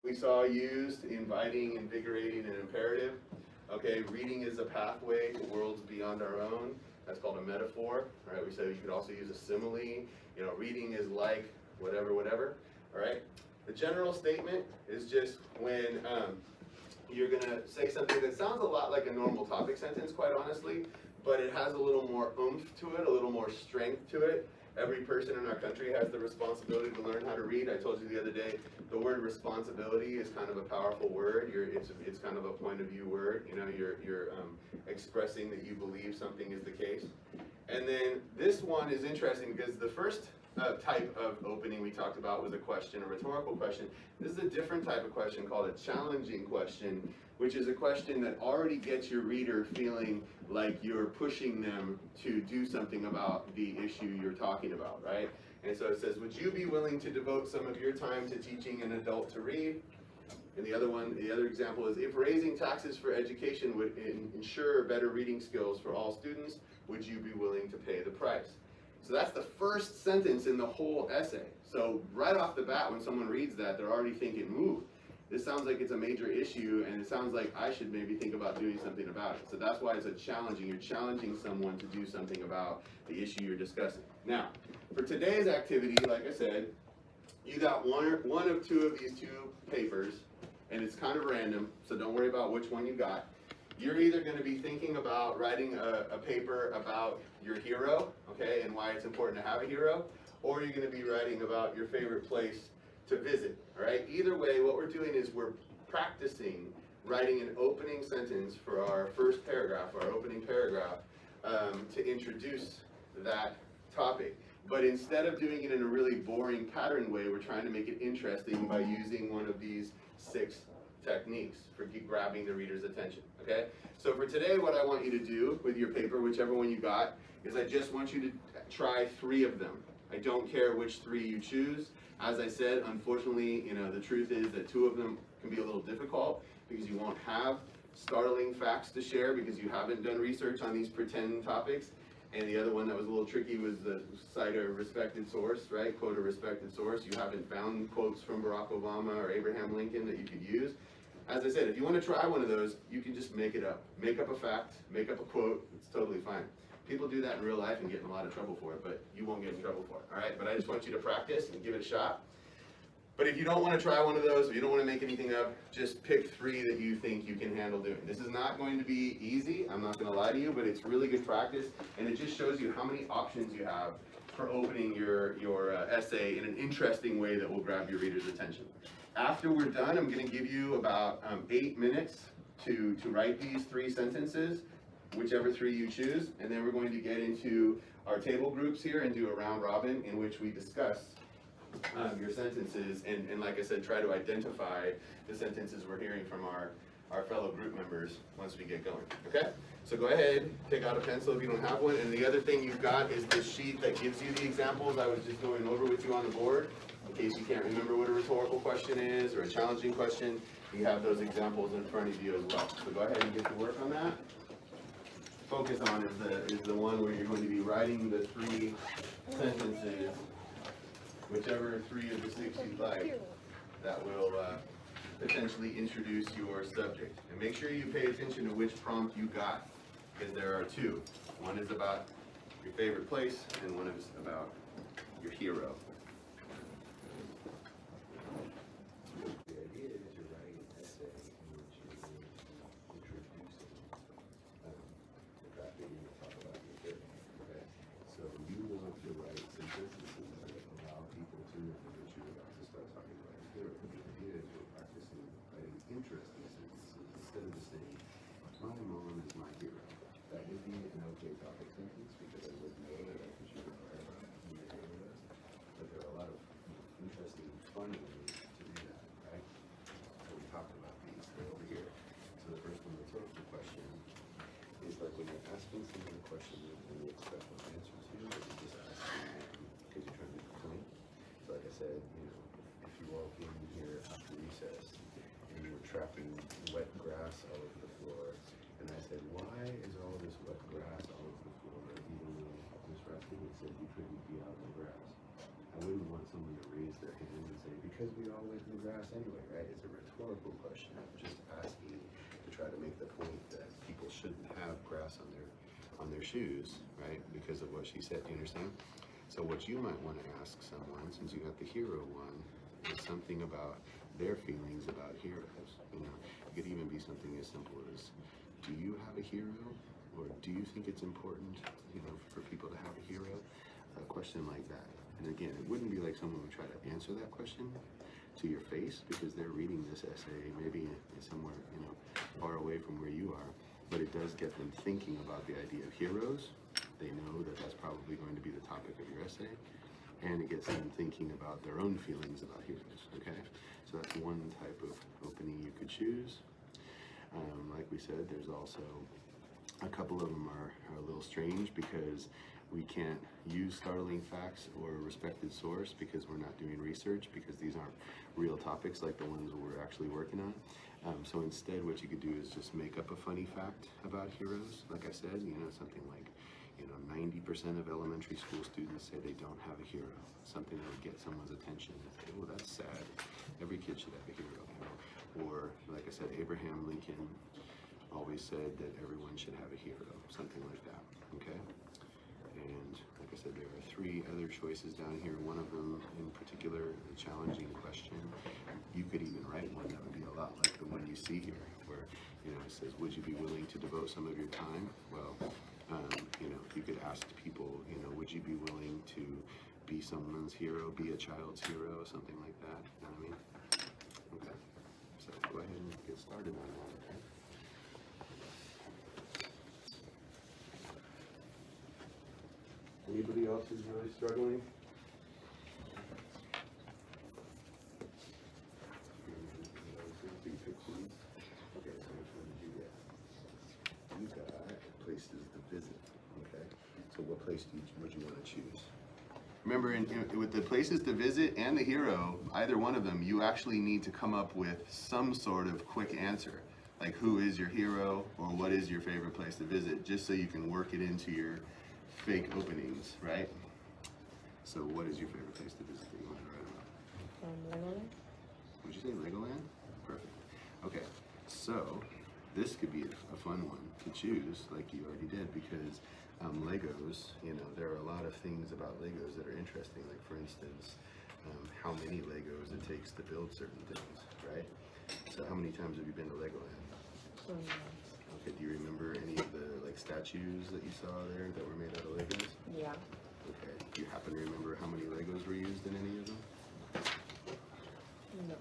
we saw used: inviting, invigorating, and imperative. Okay, reading is a pathway to worlds beyond our own. That's called a metaphor. All right, we said you could also use a simile. You know, reading is like whatever, whatever. All right. The general statement is just when you're gonna say something that sounds a lot like a normal topic sentence, quite honestly, but it has a little more oomph to it, a little more strength to it. Every person in our country has the responsibility to learn how to read. I told you the other day, the word responsibility is kind of a powerful word. It's kind of a point of view word. You know, you're expressing that you believe something is the case. And then this one is interesting because the first type of opening we talked about was a question, a rhetorical question. This is a different type of question called a challenging question, which is a question that already gets your reader feeling like you're pushing them to do something about the issue you're talking about, right? And so it says, would you be willing to devote some of your time to teaching an adult to read? And the other example is, if raising taxes for education would ensure better reading skills for all students, would you be willing to pay the price? So that's the first sentence in the whole essay. So right off the bat, when someone reads that, they're already thinking, ooh, this sounds like it's a major issue, and it sounds like I should maybe think about doing something about it. So that's why it's a challenging. You're challenging someone to do something about the issue you're discussing. Now, for today's activity, like I said, you got one of two of these two papers, and it's kind of random, so don't worry about which one you got. You're either going to be thinking about writing a paper about your hero, okay, and why it's important to have a hero, or you're going to be writing about your favorite place to visit, all right? Either way, what we're doing is we're practicing writing an opening sentence for our first paragraph, our opening paragraph, to introduce that topic. But instead of doing it in a really boring pattern way, we're trying to make it interesting by using one of these 6 techniques for grabbing the reader's attention, okay? So for today, what I want you to do with your paper, whichever one you got, is I just want you to try 3 of them. I don't care which 3 you choose. As I said, unfortunately, you know, the truth is that 2 of them can be a little difficult because you won't have startling facts to share because you haven't done research on these pretend topics. And the other one that was a little tricky was the cite a respected source, right? Quote a respected source. You haven't found quotes from Barack Obama or Abraham Lincoln that you could use. As I said, if you want to try one of those, you can just make it up. Make up a fact, make up a quote, it's totally fine. People do that in real life and get in a lot of trouble for it, but you won't get in trouble for it, all right? But I just want you to practice and give it a shot. But if you don't want to try one of those, or you don't want to make anything up, just pick 3 that you think you can handle doing. This is not going to be easy, I'm not going to lie to you, but it's really good practice, and it just shows you how many options you have for opening your essay in an interesting way that will grab your reader's attention. After we're done, I'm going to give you about 8 minutes to write these 3 sentences, whichever 3 you choose, and then we're going to get into our table groups here and do a round robin in which we discuss your sentences and like I said, try to identify the sentences we're hearing from our fellow group members once we get going, okay? So go ahead, take out a pencil if you don't have one, and the other thing you've got is this sheet that gives you the examples I was just going over with you on the board. In case you can't remember what a rhetorical question is or a challenging question, you have those examples in front of you as well. So go ahead and get to work on that. Focus on is the one where you're going to be writing the 3 sentences, whichever 3 of the 6 you'd like, that will potentially introduce your subject. And make sure you pay attention to which prompt you got, because there are 2. One is about your favorite place, and one is about your hero. The idea is you're writing an essay in which you're introducing the fact that you're going to talk about your hero. Okay? So you want to write some sentences that allow people to know that you're about to start talking about your hero. The idea is you're practicing writing interesting sentences instead of just saying, my mom is my hero. That would be an okay topic sentence because I would know that that's what you're going to write about who your hero is. But there are a lot of interesting, fun ways to do that, right? So we talked about these. They're over here. So the first one, the rhetorical question, is like when you're asking someone a question and they expect an answer to, but you're just asking because you're trying to make a point. So like I said, you know, if you walk in here after recess and you were trapping wet grass all over the floor, and I said, why is all this wet grass all over the floor? Even though Ms. Raskin had said you couldn't be out in the grass. I wouldn't want someone to raise their hand and say, because we all the way from the grass anyway, right? It's a rhetorical question. I'm just asking to try to make the point that people shouldn't have grass on their shoes, right? Because of what she said. Do you understand? So what you might want to ask someone, since you got the hero one, is something about their feelings about heroes. You know, it could even be something as simple as, do you have a hero? Or do you think it's important, you know, for people to have a hero? A question like that. And again, it wouldn't be like someone would try to answer that question to your face because they're reading this essay maybe somewhere, you know, far away from where you are. But it does get them thinking about the idea of heroes. They know that that's probably going to be the topic of your essay. And it gets them thinking about their own feelings about heroes, okay? So that's one type of opening you could choose. Like we said, there's also a couple of them are a little strange because we can't use startling facts or a respected source because we're not doing research, because these aren't real topics like the ones we're actually working on. So instead what you could do is just make up a funny fact about heroes. Like I said, you know, something like, you know, 90% of elementary school students say they don't have a hero. Something that would get someone's attention and say, oh, that's sad. Every kid should have a hero, you know. Or, like I said, Abraham Lincoln always said that everyone should have a hero, something like that, okay? And like I said, there are three other choices down here. One of them in particular, a challenging question. You could even write one that would be a lot like the one you see here, where, you know, it says, would you be willing to devote some of your time? Well, you know, you could ask people, you know, would you be willing to be someone's hero, be a child's hero, something like that, you know what I mean? Okay, so go ahead and get started on that, okay? Anybody else who's really struggling? Okay, so which one did you get? You got places to visit, okay? So what place would you want to choose? Remember, with the places to visit and the hero, either one of them, you actually need to come up with some sort of quick answer. Like, who is your hero, or what is your favorite place to visit, just so you can work it into your fake openings, right? So what is your favorite place to visit that you want to write about? Legoland. Would you say Legoland? Perfect. Okay, so this could be a fun one to choose, like you already did, because Legos, you know, there are a lot of things about Legos that are interesting. Like, for instance, how many Legos it takes to build certain things, right? So how many times have you been to Legoland? Okay, do you remember any of the like statues that you saw there that were made out of Legos? Yeah. Okay, do you happen to remember how many Legos were used in any of them? No.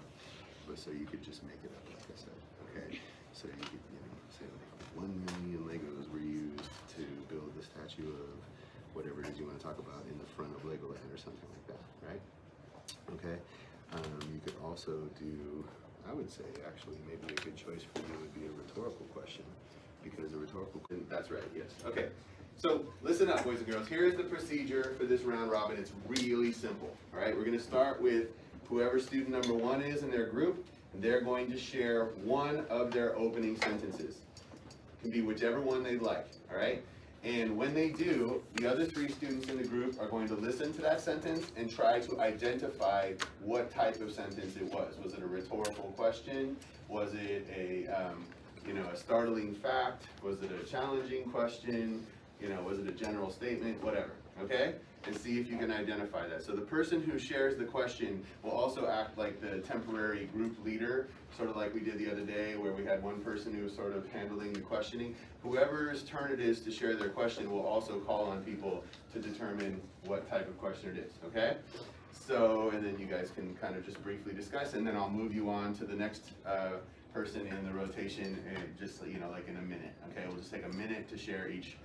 But so you could just make it up, like I said. Okay, so you could, you know, say like 1 million Legos were used to build the statue of whatever it is you want to talk about in the front of Legoland or something like that, right? Okay, you could also do, I would say actually maybe a good choice for you would be a rhetorical question, because a rhetorical question, that's right, yes. Okay, so listen up, boys and girls. Here's the procedure for this round robin. It's really simple, all right? We're going to start with whoever student number one is in their group. They're going to share one of their opening sentences. It can be whichever one they'd like, all right? And when they do, the other three students in the group are going to listen to that sentence and try to identify what type of sentence it was. Was it a rhetorical question? Was it a, a startling fact? Was it a challenging question? You know, was it a general statement? Whatever, okay? And see if you can identify that. So the person who shares the question will also act like the temporary group leader, sort of like we did the other day where we had one person who was sort of handling the questioning. Whoever's turn it is to share their question will also call on people to determine what type of question it is, okay? So, and then you guys can kind of just briefly discuss, and then I'll move you on to the next person in the rotation, just, you know, like in a minute, okay? We'll just take a minute to share each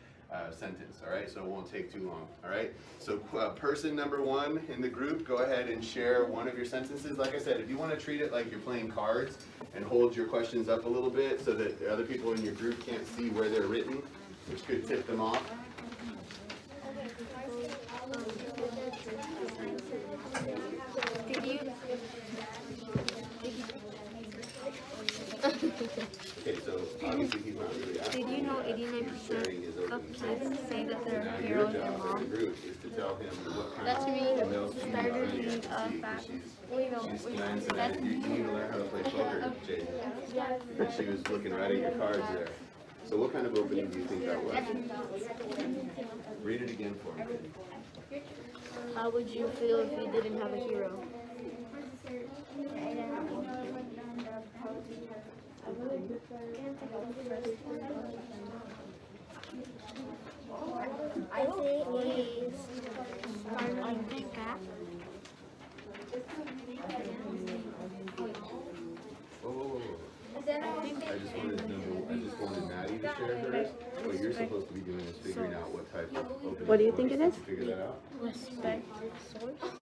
sentence, all right? So it won't take too long, all right? So person number one in the group, go ahead and share one of your sentences. Like I said, if you want to treat it like you're playing cards and hold your questions up a little bit so that the other people in your group can't see where they're written, which could tip them off. Okay, so obviously he's not really asking. Did you know 89% of kids say that their Now hero your is their job as a mom? group is to tell him what kind That's of me. email started being fat. She's glancing at it. You need to learn how to play poker, Jade. Because she was looking right at your cards there. So what kind of opening do you think that was? Read it again for me. How would you feel if you didn't have a hero? I say a starting cat. Whoa. I just wanted Maddie to share hers. What you're supposed to be doing is figuring out what type of opening. What do you think it is? Figure that out. Respect source.